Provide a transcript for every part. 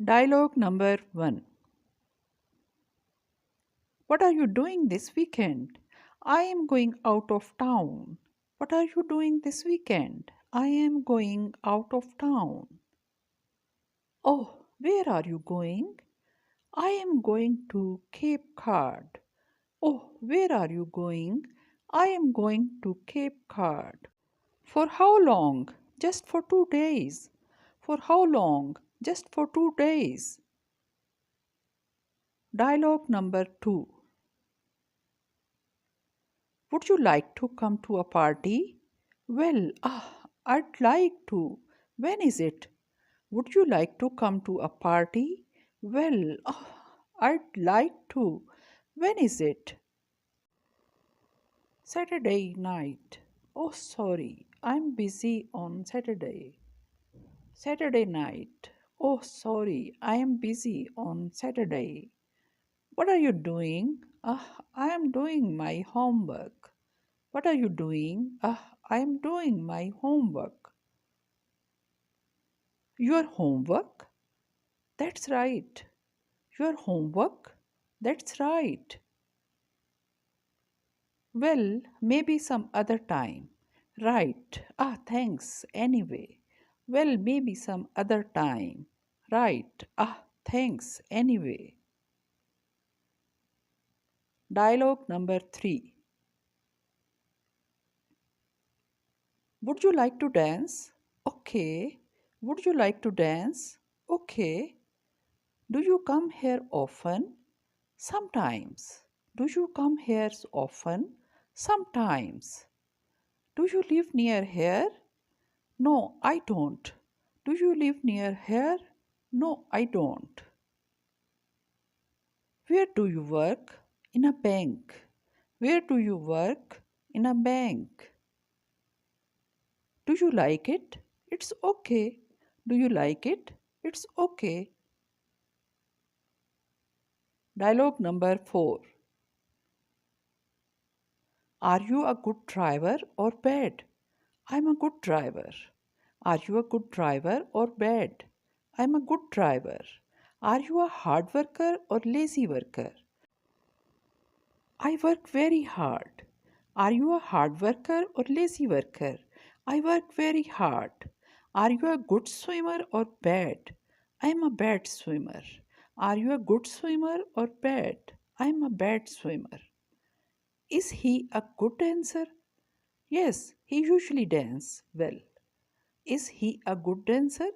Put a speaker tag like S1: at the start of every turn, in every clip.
S1: Dialogue number 1. What are you doing this weekend? I am going out of town. What are you doing this weekend? I am going out of town. Oh, where are you going? I am going to Cape Cod. Oh, where are you going? I am going to Cape Cod. For how long? Just for 2 days. For how long? Just for 2 days. Dialogue number 2. Would you like to come to a party? Well, I'd like to. When is it? Would you like to come to a party? Well, I'd like to. When is it? Saturday night. Oh, sorry, I'm busy on Saturday. Saturday night. Oh, sorry, I am busy on Saturday. What are you doing? I am doing my homework. What are you doing? I am doing my homework. Your homework? That's right. Your homework? That's right. Well, maybe some other time. Right. Thanks anyway. Well, maybe some other time. Right. Thanks anyway. Dialogue number 3. Would you like to dance? Okay. Would you like to dance? Okay. Do you come here often? Sometimes. Do you come here often? Sometimes. Do you live near here? No, I don't. Do you live near here? No, I don't. Where do you work? In a bank. Where do you work? In a bank. Do you like it? It's okay. Do you like it? It's okay. Dialogue number 4. Are you a good driver or bad? I'm a good driver. Are you a good driver or bad? I'm a good driver. Are you a hard worker or lazy worker? I work very hard. Are you a hard worker or lazy worker? I work very hard. Are you a good swimmer or bad? I am a bad swimmer. Are you a good swimmer or bad? I am a bad swimmer. Is he a good dancer? Yes, he usually dances well. Is he a good dancer?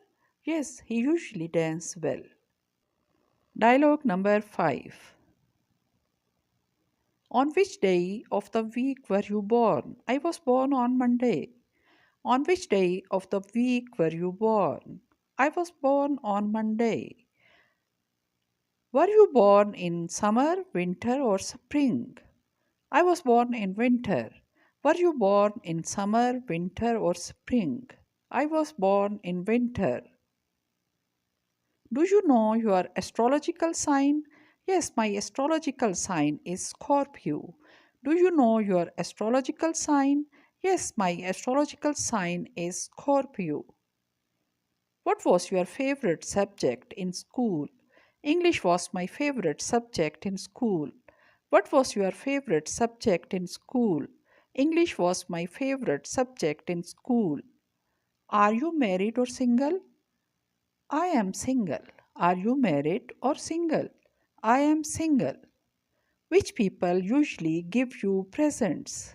S1: Yes, he usually dances well. Dialogue number 5. On which day of the week were you born? I was born on Monday. On which day of the week were you born? I was born on Monday. Were you born in summer, winter, or spring? I was born in winter. Were you born in summer, winter, or spring? I was born in winter. Do you know your astrological sign? Yes, my astrological sign is Scorpio. Do you know your astrological sign? Yes, my astrological sign is Scorpio. What was your favorite subject in school? English was my favorite subject in school. What was your favorite subject in school? English was my favorite subject in school. Are you married or single? I am single. Are you married or single? I am single. Which people usually give you presents?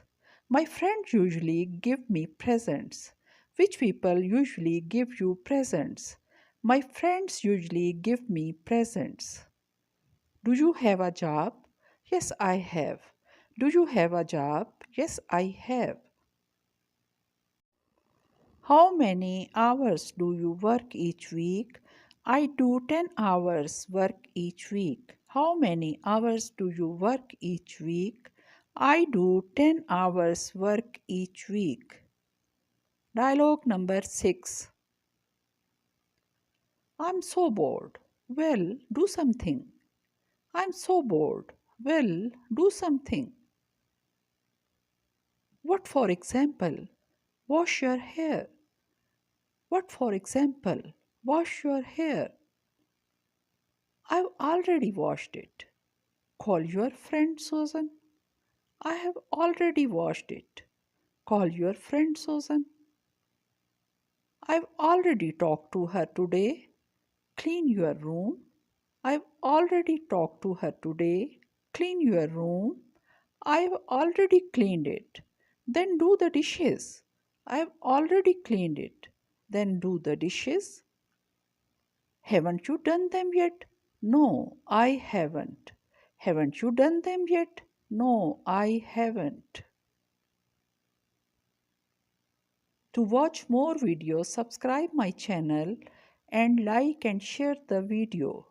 S1: My friends usually give me presents. Which people usually give you presents? My friends usually give me presents. Do you have a job? Yes, I have. Do you have a job? Yes, I have. How many hours do you work each week? I do 10 hours work each week. How many hours do you work each week? I do 10 hours work each week. Dialogue number 6. I'm so bored. Well, do something. I'm so bored. Well, do something. What for example? Wash your hair. What for example? Wash your hair. I've already washed it. Call your friend Susan. I have already washed it. Call your friend Susan. I've already talked to her today. Clean your room. I've already talked to her today. Clean your room. I've already cleaned it. Then do the dishes. I've already cleaned it. Then do the dishes. Haven't you done them yet? No, I haven't. Haven't you done them yet? No, I haven't. To watch more videos, subscribe my channel and like and share the video.